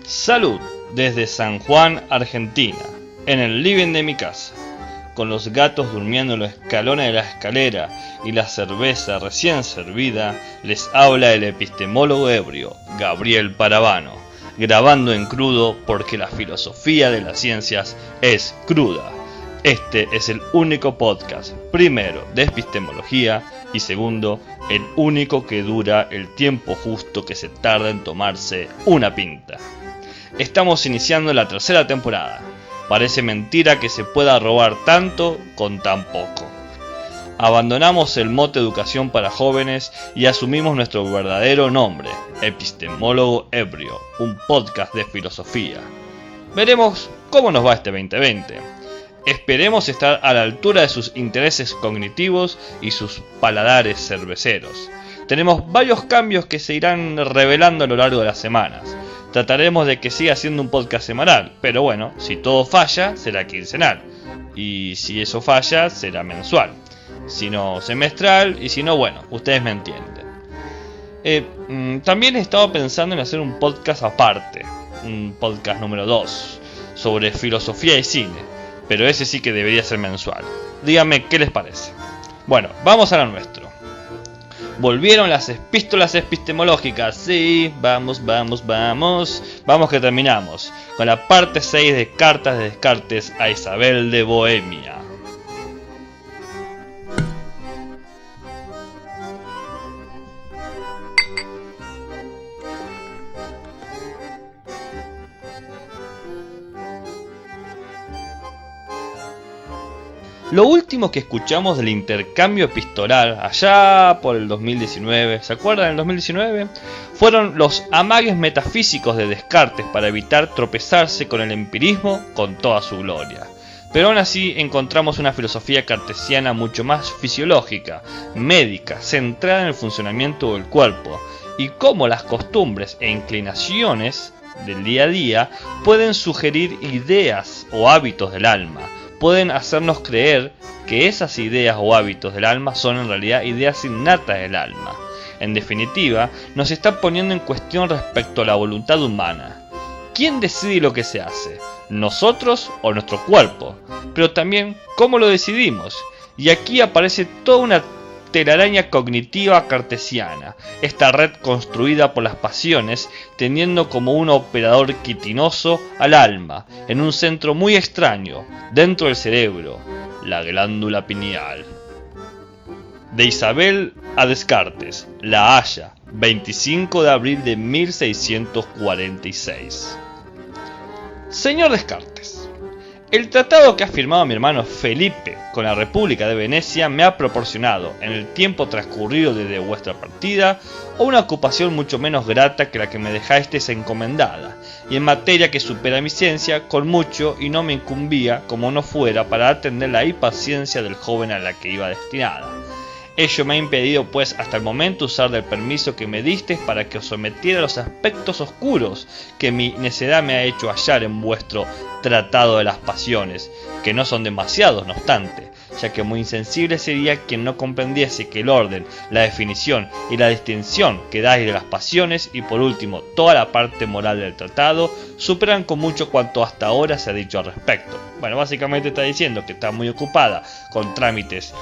Salud desde San Juan, Argentina, en el living de mi casa, con los gatos durmiendo en los escalones de la escalera y la cerveza recién servida, les habla el epistemólogo ebrio, Gabriel Paravano, grabando en crudo porque la filosofía de las ciencias es cruda. Este es el único podcast, primero, de epistemología y segundo, el único que dura el tiempo justo que se tarda en tomarse una pinta. Estamos iniciando la tercera temporada. Parece mentira que se pueda robar tanto con tan poco. Abandonamos el mote educación para jóvenes y asumimos nuestro verdadero nombre, Epistemólogo Ebrio, un podcast de filosofía. Veremos cómo nos va este 2020. Esperemos estar a la altura de sus intereses cognitivos y sus paladares cerveceros. Tenemos varios cambios que se irán revelando a lo largo de las semanas. Trataremos de que siga siendo un podcast semanal, pero bueno, si todo falla, será quincenal. Y si eso falla, será mensual. Si no, semestral, y si no, bueno, ustedes me entienden. También he estado pensando en hacer un podcast aparte, un podcast número 2, sobre filosofía y cine, pero ese sí que debería ser mensual. Díganme qué les parece. Bueno, vamos a lo nuestro. Volvieron las epístolas epistemológicas, sí, vamos que terminamos, con la parte 6 de Cartas de Descartes a Isabel de Bohemia. Lo último que escuchamos del intercambio epistolar, allá por el 2019, ¿se acuerdan del 2019? Fueron los amagues metafísicos de Descartes para evitar tropezarse con el empirismo con toda su gloria. Pero aún así encontramos una filosofía cartesiana mucho más fisiológica, médica, centrada en el funcionamiento del cuerpo, y cómo las costumbres e inclinaciones del día a día pueden sugerir ideas o hábitos del alma. Pueden hacernos creer que esas ideas o hábitos del alma son en realidad ideas innatas del alma. En definitiva, nos está poniendo en cuestión respecto a la voluntad humana. ¿Quién decide lo que se hace? ¿Nosotros o nuestro cuerpo? Pero también, ¿cómo lo decidimos? Y aquí aparece toda una telaraña cognitiva cartesiana, esta red construida por las pasiones, teniendo como un operador quitinoso al alma, en un centro muy extraño, dentro del cerebro, la glándula pineal. De Isabel a Descartes, La Haya, 25 de abril de 1646. Señor Descartes, el tratado que ha firmado mi hermano Felipe con la República de Venecia me ha proporcionado, en el tiempo transcurrido desde vuestra partida, una ocupación mucho menos grata que la que me dejasteis encomendada, y en materia que supera mi ciencia, con mucho y no me incumbía, como no fuera, para atender la impaciencia del joven a la que iba destinada. Ello me ha impedido pues hasta el momento usar del permiso que me disteis para que os sometiera a los aspectos oscuros que mi necedad me ha hecho hallar en vuestro Tratado de las Pasiones, que no son demasiados no obstante, ya que muy insensible sería quien no comprendiese que el orden, la definición y la distinción que dais de las pasiones y por último toda la parte moral del tratado superan con mucho cuanto hasta ahora se ha dicho al respecto. Bueno, básicamente está diciendo que está muy ocupada con trámites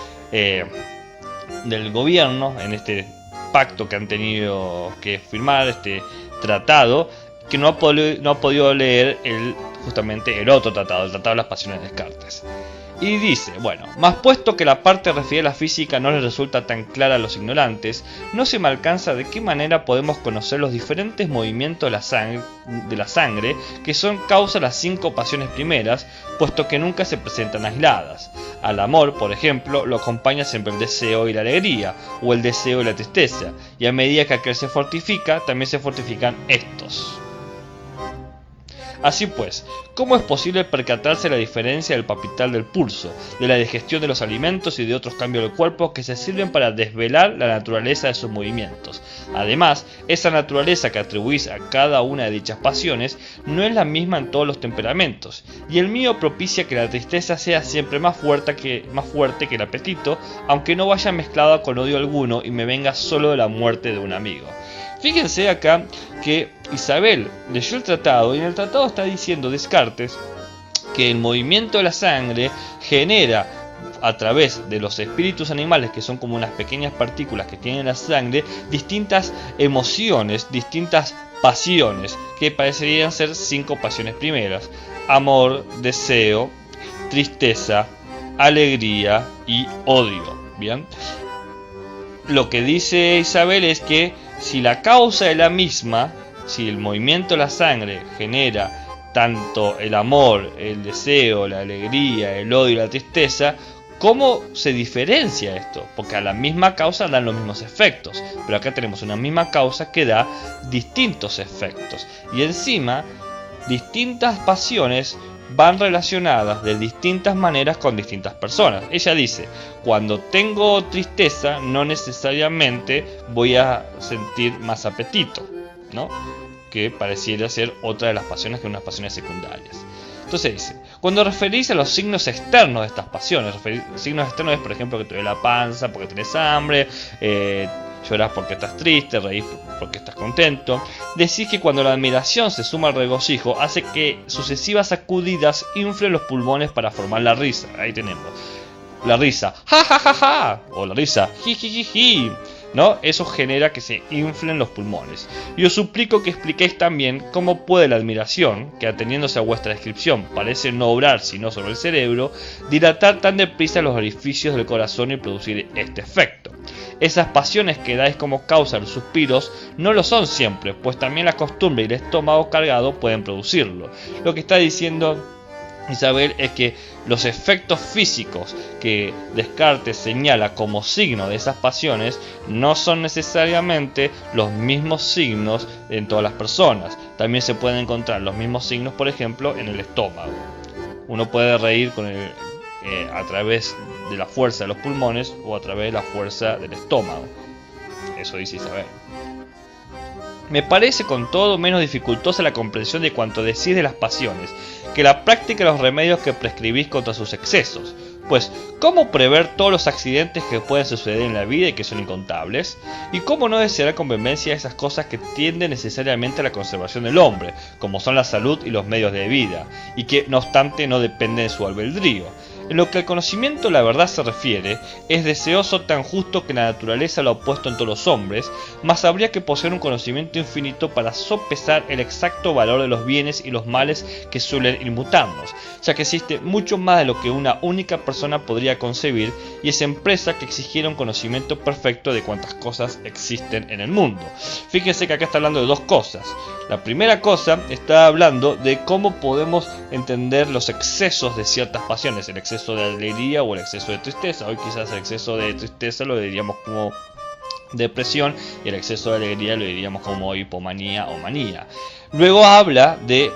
del gobierno en este pacto que han tenido que firmar, este tratado, que no ha podido leer justamente el otro tratado, el Tratado de las Pasiones de Descartes. Y dice, bueno, más puesto que la parte referida a la física no les resulta tan clara a los ignorantes, no se me alcanza de qué manera podemos conocer los diferentes movimientos de la sangre que son causa las 5 pasiones primeras, puesto que nunca se presentan aisladas. Al amor, por ejemplo, lo acompaña siempre el deseo y la alegría, o el deseo y la tristeza, y a medida que aquel se fortifica, también se fortifican estos. Así pues, ¿cómo es posible percatarse de la diferencia del palpitar del pulso, de la digestión de los alimentos y de otros cambios del cuerpo que se sirven para desvelar la naturaleza de sus movimientos? Además, esa naturaleza que atribuís a cada una de dichas pasiones no es la misma en todos los temperamentos, y el mío propicia que la tristeza sea siempre más fuerte que el apetito, aunque no vaya mezclada con odio alguno y me venga solo de la muerte de un amigo. Fíjense acá que Isabel leyó el tratado, y en el tratado está diciendo Descartes que el movimiento de la sangre genera, a través de los espíritus animales, que son como unas pequeñas partículas que tienen la sangre, distintas emociones, distintas pasiones, que parecerían ser 5 pasiones primeras: amor, deseo, tristeza, alegría y odio. Bien, lo que dice Isabel es que si la causa es la misma, si el movimiento de la sangre genera tanto el amor, el deseo, la alegría, el odio y la tristeza, ¿cómo se diferencia esto? Porque a la misma causa dan los mismos efectos, pero acá tenemos una misma causa que da distintos efectos, y encima distintas pasiones van relacionadas de distintas maneras con distintas personas. Ella dice, cuando tengo tristeza no necesariamente voy a sentir más apetito, ¿no? Que pareciera ser otra de las pasiones, que unas pasiones secundarias. Entonces dice, cuando referís a los signos externos de estas pasiones, signos externos es, por ejemplo, que te duele la panza porque tenés hambre, llorás porque estás triste, reís porque estás contento. Decís que cuando la admiración se suma al regocijo, hace que sucesivas sacudidas inflen los pulmones para formar la risa. Ahí tenemos la risa, ja ja ja ja, o la risa, ji ji ji ji, ¿no? Eso genera que se inflen los pulmones. Y os suplico que expliquéis también cómo puede la admiración, que ateniéndose a vuestra descripción parece no obrar sino sobre el cerebro, dilatar tan deprisa los orificios del corazón y producir este efecto. Esas pasiones que dais como causa los suspiros no lo son siempre, pues también la costumbre y el estómago cargado pueden producirlo. Lo que está diciendo Isabel es que los efectos físicos que Descartes señala como signo de esas pasiones no son necesariamente los mismos signos en todas las personas. También se pueden encontrar los mismos signos, por ejemplo, en el estómago. Uno puede reír a través de la fuerza de los pulmones o a través de la fuerza del estómago. Eso dice Isabel. Me parece con todo menos dificultosa la comprensión de cuanto decís de las pasiones que la práctica de los remedios que prescribís contra sus excesos. Pues, ¿cómo prever todos los accidentes que pueden suceder en la vida y que son incontables? ¿Y cómo no desear con vehemencia esas cosas que tienden necesariamente a la conservación del hombre, como son la salud y los medios de vida, y que no obstante no dependen de su albedrío? En lo que al conocimiento la verdad se refiere, es deseoso tan justo que la naturaleza lo ha puesto en todos los hombres, mas habría que poseer un conocimiento infinito para sopesar el exacto valor de los bienes y los males que suelen ir mutándonos, ya que existe mucho más de lo que una única persona podría concebir, y es empresa que exigiera un conocimiento perfecto de cuántas cosas existen en el mundo. Fíjense que acá está hablando de dos cosas. La primera cosa está hablando de cómo podemos entender los excesos de ciertas pasiones, el exceso de alegría o el exceso de tristeza. Hoy quizás el exceso de tristeza lo diríamos como depresión y el exceso de alegría lo diríamos como hipomanía o manía. Luego habla de,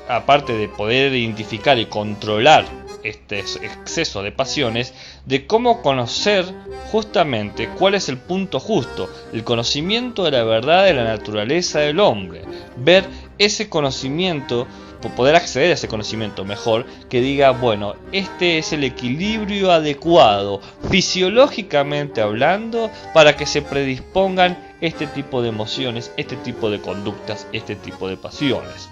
aparte de poder identificar y controlar este exceso de pasiones, de cómo conocer justamente cuál es el punto justo, el conocimiento de la verdad de la naturaleza del hombre, ver ese conocimiento, poder acceder a ese conocimiento mejor, que diga, bueno, este es el equilibrio adecuado, fisiológicamente hablando, para que se predispongan este tipo de emociones, este tipo de conductas, este tipo de pasiones.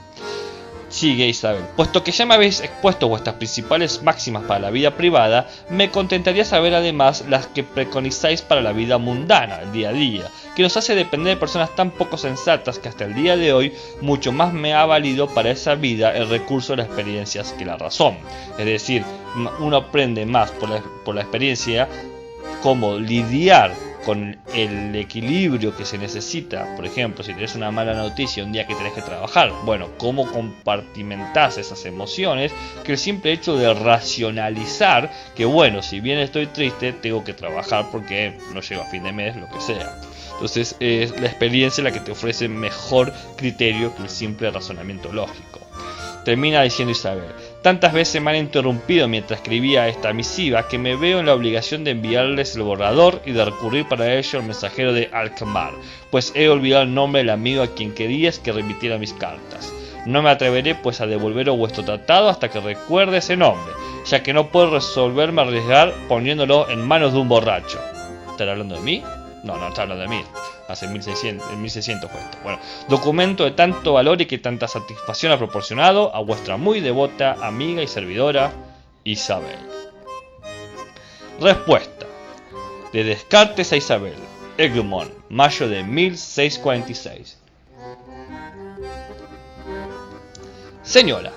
Sigue Isabel, puesto que ya me habéis expuesto vuestras principales máximas para la vida privada, me contentaría saber además las que preconizáis para la vida mundana, el día a día, que nos hace depender de personas tan poco sensatas que hasta el día de hoy mucho más me ha valido para esa vida el recurso de las experiencias que la razón. Es decir, uno aprende más por la experiencia cómo lidiar con el equilibrio que se necesita. Por ejemplo, si tenés una mala noticia un día que tenés que trabajar, bueno, cómo compartimentás esas emociones, que el simple hecho de racionalizar que, bueno, si bien estoy triste, tengo que trabajar porque no llego a fin de mes, lo que sea. Entonces es la experiencia la que te ofrece mejor criterio que el simple razonamiento lógico. Termina diciendo Isabel, Tantas veces me han interrumpido mientras escribía esta misiva que me veo en la obligación de enviarles el borrador y de recurrir para ello al mensajero de Alkmaar, pues he olvidado el nombre del amigo a quien querías que remitiera mis cartas. No me atreveré pues a devolveros vuestro tratado hasta que recuerde ese nombre, ya que no puedo resolverme a arriesgar poniéndolo en manos de un borracho. ¿Estás hablando de mí? No, no está hablando de mí. Hace 1600 fue esto. Bueno, documento de tanto valor y que tanta satisfacción ha proporcionado a vuestra muy devota amiga y servidora Isabel. Respuesta. De Descartes a Isabel. Egmont, mayo de 1646. Señora,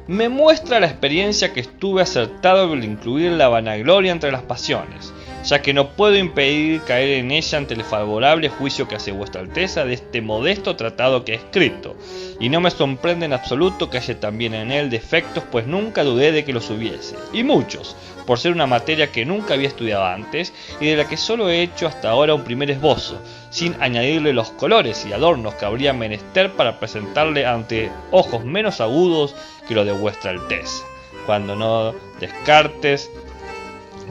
me muestra la experiencia que estuve acertado al incluir la vanagloria entre las pasiones, ya que no puedo impedir caer en ella ante el favorable juicio que hace vuestra alteza de este modesto tratado que he escrito, y no me sorprende en absoluto que haya también en él defectos, pues nunca dudé de que los hubiese, y muchos, por ser una materia que nunca había estudiado antes, y de la que solo he hecho hasta ahora un primer esbozo, sin añadirle los colores y adornos que habría menester para presentarle ante ojos menos agudos que los de vuestra alteza, cuando no Descartes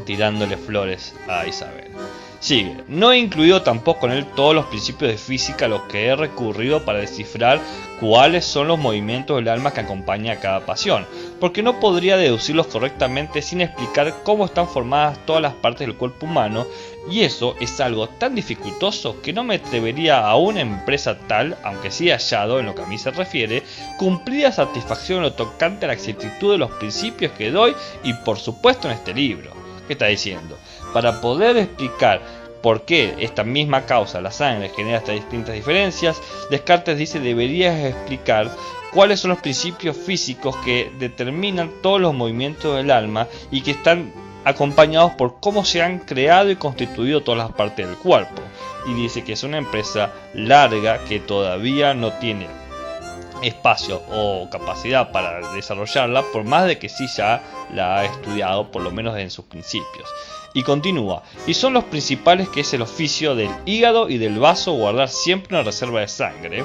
tirándole flores a Isabel. Sigue, no he incluido tampoco en él todos los principios de física a los que he recurrido para descifrar cuáles son los movimientos del alma que acompaña a cada pasión, porque no podría deducirlos correctamente sin explicar cómo están formadas todas las partes del cuerpo humano, y eso es algo tan dificultoso que no me atrevería a una empresa tal, aunque sí hallado en lo que a mí se refiere, cumplida satisfacción en lo tocante a la exactitud de los principios que doy y por supuesto en este libro. ¿Qué está diciendo? Para poder explicar por qué esta misma causa, la sangre, genera estas distintas diferencias, Descartes dice deberías explicar cuáles son los principios físicos que determinan todos los movimientos del alma y que están acompañados por cómo se han creado y constituido todas las partes del cuerpo. Y dice que es una empresa larga que todavía no tiene espacio o capacidad para desarrollarla, por más de que sí ya la ha estudiado, por lo menos en sus principios. Y continúa, y son los principales, que es el oficio del hígado y del vaso guardar siempre una reserva de sangre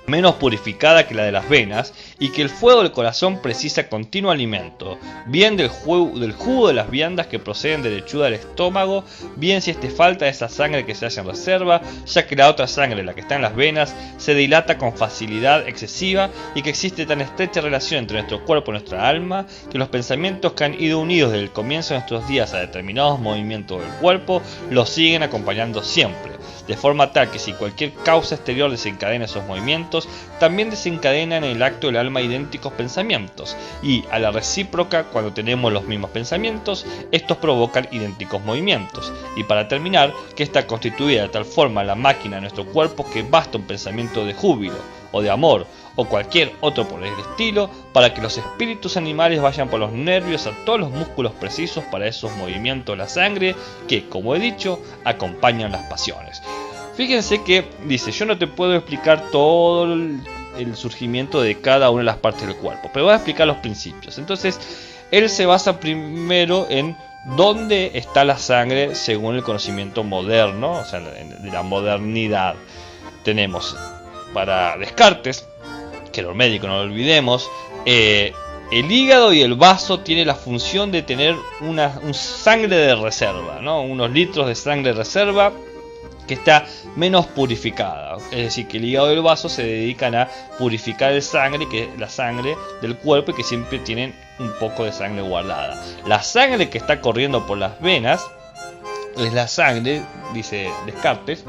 menos purificada que la de las venas, y que el fuego del corazón precisa continuo alimento, bien del jugo de las viandas que proceden de lechuga del estómago, bien si este falta esa sangre que se halla en reserva, ya que la otra sangre, la que está en las venas, se dilata con facilidad excesiva, y que existe tan estrecha relación entre nuestro cuerpo y nuestra alma, que los pensamientos que han ido unidos desde el comienzo de nuestros días a determinados movimientos del cuerpo, los siguen acompañando siempre, de forma tal que si cualquier causa exterior desencadena esos movimientos, también desencadena en el acto del alma idénticos pensamientos, y a la recíproca, cuando tenemos los mismos pensamientos, estos provocan idénticos movimientos, y para terminar, que está constituida de tal forma la máquina de nuestro cuerpo que basta un pensamiento de júbilo, o de amor, o cualquier otro por el estilo, para que los espíritus animales vayan por los nervios a todos los músculos precisos para esos movimientos de la sangre que, como he dicho, acompañan las pasiones. Fíjense que dice, yo no te puedo explicar todo el surgimiento de cada una de las partes del cuerpo, pero voy a explicar los principios. Entonces, él se basa primero en dónde está la sangre según el conocimiento moderno, o sea, de la modernidad. Tenemos para Descartes, que era un médico, no lo olvidemos, el hígado y el vaso tienen la función de tener un sangre de reserva, ¿no? Unos litros de sangre de reserva que está menos purificada, es decir, que el hígado y el vaso se dedican a purificar la sangre del cuerpo, y que siempre tienen un poco de sangre guardada. La sangre que está corriendo por las venas es la sangre, dice Descartes,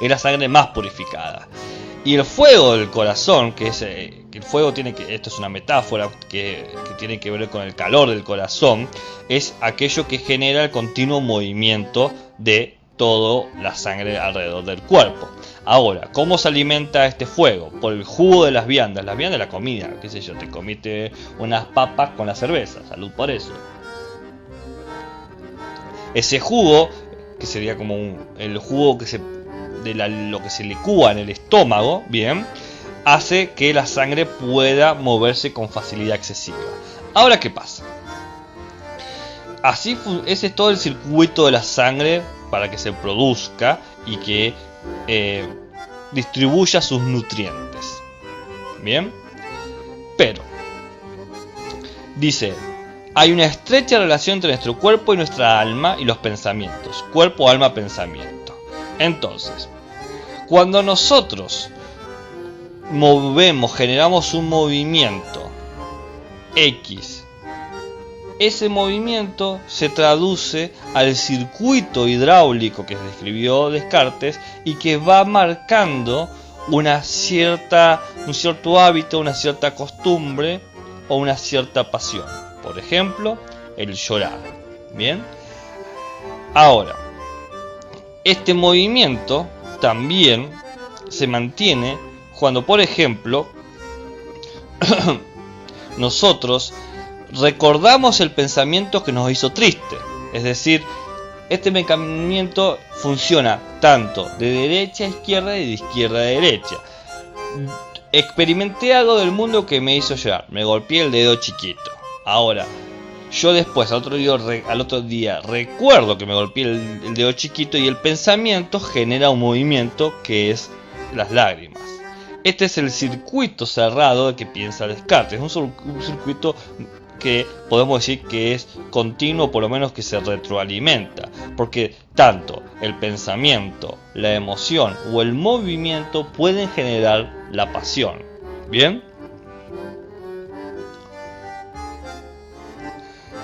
es la sangre más purificada. Y el fuego del corazón, que es el fuego esto es una metáfora que tiene que ver con el calor del corazón, es aquello que genera el continuo movimiento de toda la sangre alrededor del cuerpo. Ahora, ¿cómo se alimenta este fuego? Por el jugo de las viandas. Las viandas de la comida, qué sé yo, te comiste unas papas con la cerveza, salud por eso. Ese jugo, que sería como el jugo lo que se licúa en el estómago, bien, hace que la sangre pueda moverse con facilidad excesiva. Ahora, ¿qué pasa? Ese es todo el circuito de la sangre para que se produzca y que distribuya sus nutrientes. Bien, pero Dice: hay una estrecha relación entre nuestro cuerpo y nuestra alma y los pensamientos. Cuerpo, alma, pensamiento. Entonces, cuando nosotros generamos un movimiento X, ese movimiento se traduce al circuito hidráulico que describió Descartes y que va marcando un cierto hábito, una cierta costumbre o una cierta pasión. Por ejemplo, el llorar. Bien. Ahora, este movimiento también se mantiene cuando, por ejemplo, nosotros recordamos el pensamiento que nos hizo triste. Es decir, este pensamiento funciona tanto de derecha a izquierda y de izquierda a derecha. Experimenté algo del mundo que me hizo llorar. Me golpeé el dedo chiquito. Ahora, yo después, al otro día, recuerdo que me golpeé el dedo chiquito y el pensamiento genera un movimiento que es las lágrimas. Este es el circuito cerrado de que piensa Descartes. Es un circuito que podemos decir que es continuo, por lo menos que se retroalimenta, porque tanto el pensamiento, la emoción o el movimiento pueden generar la pasión. ¿Bien?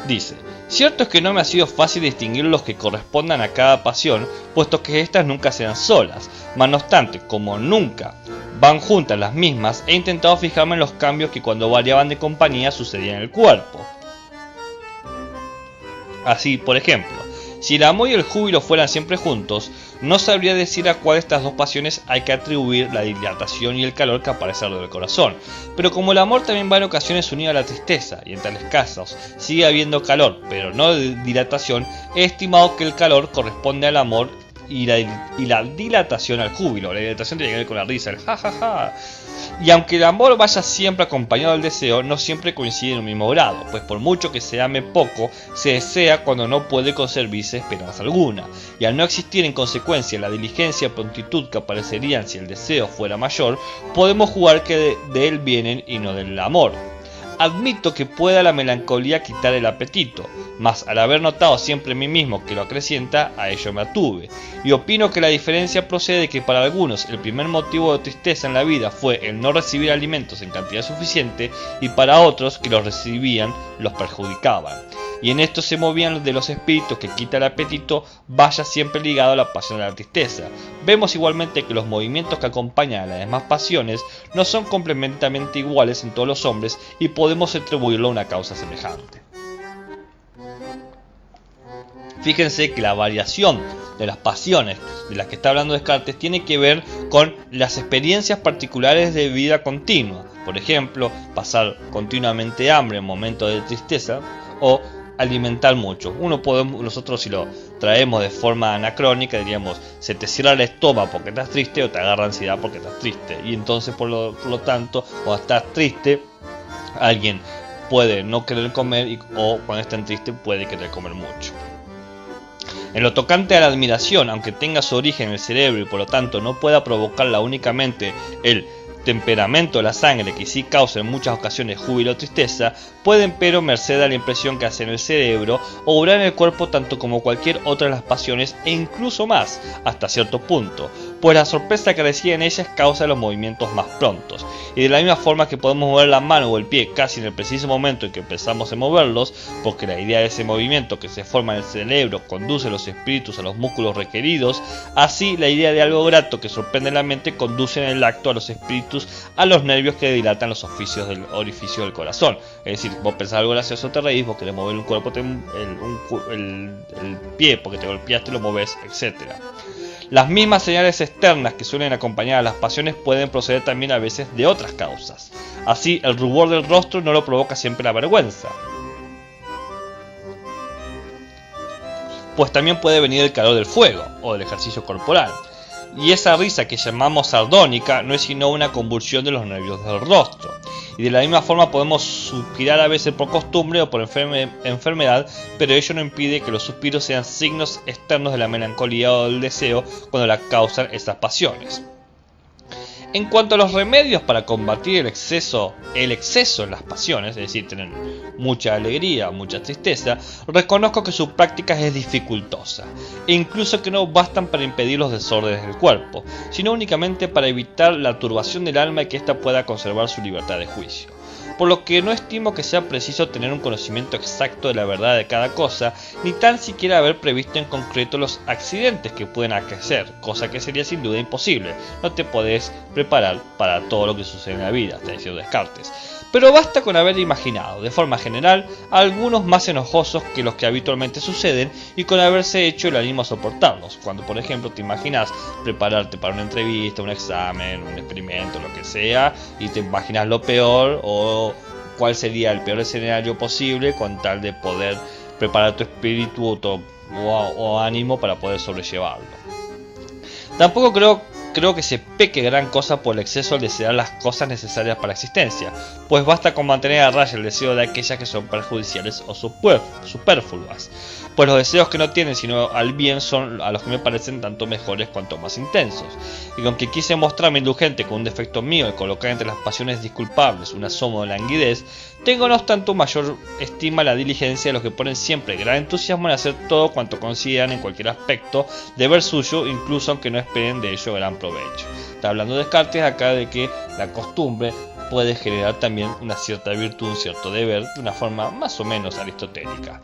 Dice: cierto es que no me ha sido fácil distinguir los que correspondan a cada pasión, puesto que estas nunca se dan solas. Mas no obstante, como nunca van juntas las mismas, he intentado fijarme en los cambios que cuando variaban de compañía sucedían en el cuerpo. Así, por ejemplo, si el amor y el júbilo fueran siempre juntos, no sabría decir a cuál de estas dos pasiones hay que atribuir la dilatación y el calor que aparece alrededor del corazón. Pero como el amor también va en ocasiones unido a la tristeza, y en tales casos sigue habiendo calor, pero no dilatación, he estimado que el calor corresponde al amor y la dilatación al júbilo. La dilatación tiene que ver con la risa, el jajaja. Y aunque el amor vaya siempre acompañado del deseo, no siempre coincide en un mismo grado, pues por mucho que se ame poco, se desea cuando no puede conservarse esperanza alguna. Y al no existir en consecuencia la diligencia y prontitud que aparecerían si el deseo fuera mayor, podemos jugar que de él vienen y no del amor. Admito que pueda la melancolía quitar el apetito, mas al haber notado siempre en mí mismo que lo acrecienta, a ello me atuve. Y opino que la diferencia procede de que para algunos el primer motivo de tristeza en la vida fue el no recibir alimentos en cantidad suficiente, y para otros que los recibían los perjudicaban. Y en esto se movían de los espíritus que quita el apetito, vaya siempre ligado a la pasión de la tristeza. Vemos igualmente que los movimientos que acompañan a las demás pasiones no son complementariamente iguales en todos los hombres y podemos atribuirlo a una causa semejante. Fíjense que la variación de las pasiones de las que está hablando Descartes tiene que ver con las experiencias particulares de vida continua. Por ejemplo, pasar continuamente hambre en momentos de tristeza o alimentar mucho. Nosotros si lo traemos de forma anacrónica diríamos: se te cierra el estómago porque estás triste, o te agarra ansiedad porque estás triste. Y entonces por lo tanto, cuando estás triste, alguien puede no querer comer o cuando están triste puede querer comer mucho. En lo tocante a la admiración, aunque tenga su origen en el cerebro y por lo tanto no pueda provocarla únicamente el temperamento de la sangre, que sí causa en muchas ocasiones júbilo o tristeza, pueden, pero merced a la impresión que hace en el cerebro, obrar en el cuerpo tanto como cualquier otra de las pasiones e incluso más, hasta cierto punto, pues la sorpresa que reside en ellas causa los movimientos más prontos. Y de la misma forma que podemos mover la mano o el pie casi en el preciso momento en que empezamos a moverlos, porque la idea de ese movimiento que se forma en el cerebro conduce a los espíritus a los músculos requeridos, así la idea de algo grato que sorprende la mente conduce en el acto a los espíritus a los nervios que dilatan los orificios del corazón. Es decir, vos pensás algo gracioso, te reís, vos querés mover un cuerpo, el pie porque te golpeaste, lo movés, etc. Las mismas señales externas que suelen acompañar a las pasiones pueden proceder también a veces de otras causas. Así, el rubor del rostro no lo provoca siempre la vergüenza, pues también puede venir el calor del fuego o del ejercicio corporal. Y esa risa que llamamos sardónica no es sino una convulsión de los nervios del rostro. Y de la misma forma podemos suspirar a veces por costumbre o por enfermedad, pero ello no impide que los suspiros sean signos externos de la melancolía o del deseo cuando la causan esas pasiones. En cuanto a los remedios para combatir el exceso en las pasiones, es decir, tener mucha alegría, mucha tristeza, reconozco que su práctica es dificultosa, e incluso que no bastan para impedir los desórdenes del cuerpo, sino únicamente para evitar la turbación del alma y que ésta pueda conservar su libertad de juicio. Por lo que no estimo que sea preciso tener un conocimiento exacto de la verdad de cada cosa, ni tan siquiera haber previsto en concreto los accidentes que pueden acontecer, cosa que sería sin duda imposible. No te podés preparar para todo lo que sucede en la vida, está diciendo Descartes. Pero basta con haber imaginado, de forma general, algunos más enojosos que los que habitualmente suceden y con haberse hecho el ánimo a soportarlos. Cuando por ejemplo te imaginas prepararte para una entrevista, un examen, un experimento, lo que sea, y te imaginas lo peor o cuál sería el peor escenario posible con tal de poder preparar tu espíritu o ánimo para poder sobrellevarlo. Tampoco creo que se peque gran cosa por el exceso al desear las cosas necesarias para la existencia, pues basta con mantener a raya el deseo de aquellas que son perjudiciales o superfluas, pues los deseos que no tienen sino al bien son a los que me parecen tanto mejores cuanto más intensos, y aunque quise mostrarme indulgente con un defecto mío y colocar entre las pasiones disculpables un asomo de languidez, tengo no obstante mayor estima la diligencia de los que ponen siempre gran entusiasmo en hacer todo cuanto consideran en cualquier aspecto deber suyo, incluso aunque no esperen de ello gran provecho. Está hablando Descartes acá de que la costumbre puede generar también una cierta virtud, un cierto deber, de una forma más o menos aristotélica.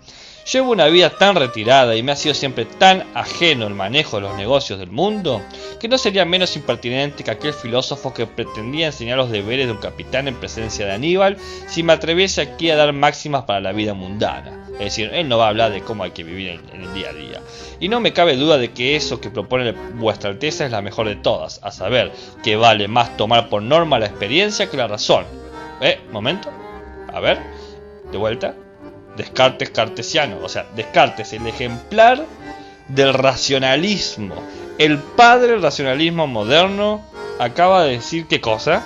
Llevo una vida tan retirada y me ha sido siempre tan ajeno el manejo de los negocios del mundo, que no sería menos impertinente que aquel filósofo que pretendía enseñar los deberes de un capitán en presencia de Aníbal si me atreviese aquí a dar máximas para la vida mundana. Es decir, él no va a hablar de cómo hay que vivir en el día a día. Y no me cabe duda de que eso que propone vuestra Alteza es la mejor de todas, a saber, que vale más tomar por norma la experiencia que la razón. Momento, a ver, de vuelta. Descartes cartesiano, o sea, Descartes, el ejemplar del racionalismo, el padre del racionalismo moderno, acaba de decir ¿qué cosa?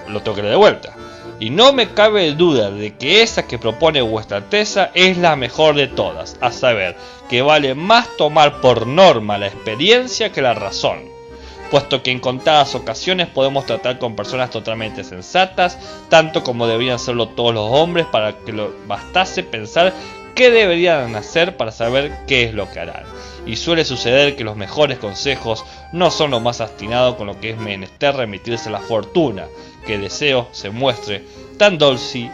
Lo tengo que leer de vuelta. Y no me cabe duda de que esa que propone vuestra Alteza es la mejor de todas, a saber, que vale más tomar por norma la experiencia que la razón, puesto que en contadas ocasiones podemos tratar con personas totalmente sensatas, tanto como deberían serlo todos los hombres, para que lo bastase pensar qué deberían hacer para saber qué es lo que harán. Y suele suceder que los mejores consejos no son los más atinados con lo que es menester remitirse a la fortuna, que deseo se muestre tan dócil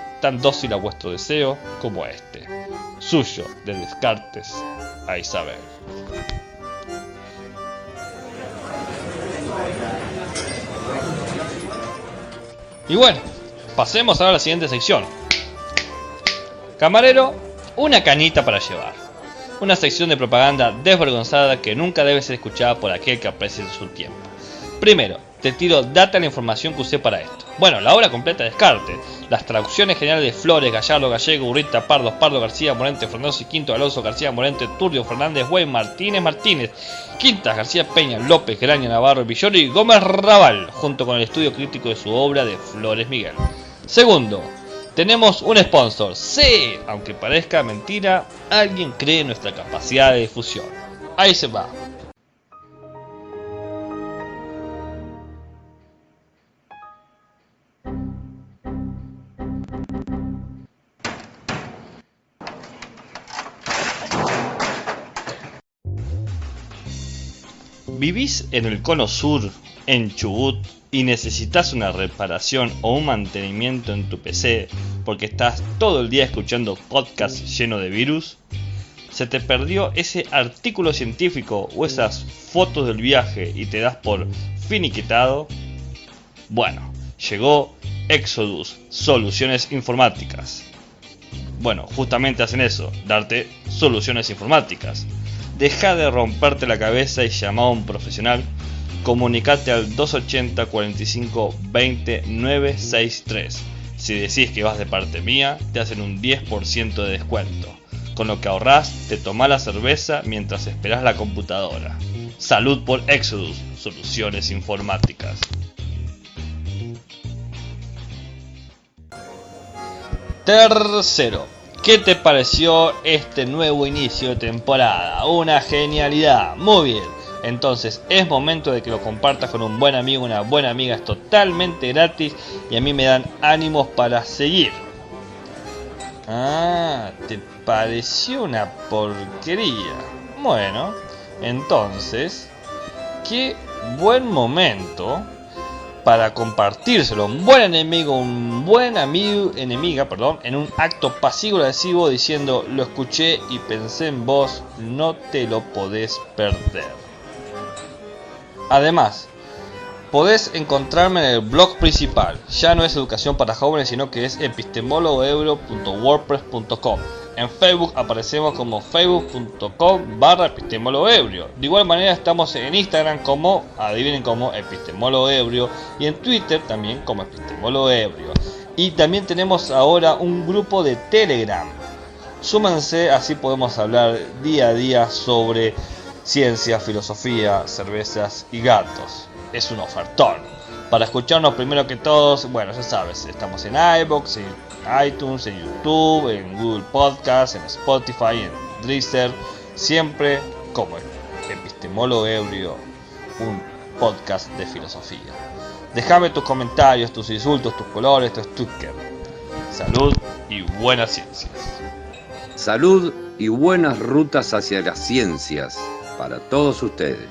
a vuestro deseo como este. Suyo, de Descartes a Isabel. Y bueno, pasemos ahora a la siguiente sección. Camarero, una cañita para llevar. Una sección de propaganda desvergonzada que nunca debe ser escuchada por aquel que aprecie su tiempo. Primero, te tiro data la información que usé para esto. Bueno, la obra completa de Descartes, las traducciones generales de Flores, Gallardo, Gallego, Urrita, Pardo, García, Morente, Frondoso y Quinto, Alonso, García, Morente, Turbio, Fernández, Güey, Martínez, Quintas, García, Peña, López, Graña, Navarro, Villoro y Gómez Raval, junto con el estudio crítico de su obra de Flores Miguel. Segundo, tenemos un sponsor. Sí, aunque parezca mentira, alguien cree en nuestra capacidad de difusión. Ahí se va. ¿Vivís en el cono sur, en Chubut, y necesitas una reparación o un mantenimiento en tu PC porque estás todo el día escuchando podcasts llenos de virus? ¿Se te perdió ese artículo científico o esas fotos del viaje y te das por finiquitado? Bueno, llegó Exodus, soluciones informáticas. Bueno, justamente hacen eso, darte soluciones informáticas. Deja de romperte la cabeza y llama a un profesional. Comunicate al 280 45 20 963. Si decís que vas de parte mía, te hacen un 10% de descuento. Con lo que ahorrás, te tomás la cerveza mientras esperás la computadora. Salud por Exodus, soluciones informáticas. Tercero, ¿qué te pareció este nuevo inicio de temporada? Una genialidad, muy bien. Entonces es momento de que lo compartas con un buen amigo, una buena amiga. Es totalmente gratis y a mí me dan ánimos para seguir. Ah, ¿te pareció una porquería? Bueno, entonces, qué buen momento para compartírselo a un buen enemigo, enemiga, en un acto pasivo-agresivo diciendo: lo escuché y pensé en vos, no te lo podés perder. Además, podés encontrarme en el blog principal. Ya no es educación para jóvenes, sino que es epistemologoebrio.wordpress.com. En Facebook aparecemos como facebook.com/epistemologoebrio. De igual manera estamos en Instagram como, adivinen cómo, epistemologoebrio, y en Twitter también como epistemologoebrio. Y también tenemos ahora un grupo de Telegram. Súmense, así podemos hablar día a día sobre ciencia, filosofía, cervezas y gatos. Es un ofertón. Para escucharnos primero que todos, bueno, ya sabes, estamos en iVoox, en iTunes, en YouTube, en Google Podcast, en Spotify, en Deezer, siempre como Epistemólogo Ebrio, un podcast de filosofía. Déjame tus comentarios, tus insultos, tus colores, tus stickers. Salud y buenas ciencias. Salud y buenas rutas hacia las ciencias para todos ustedes.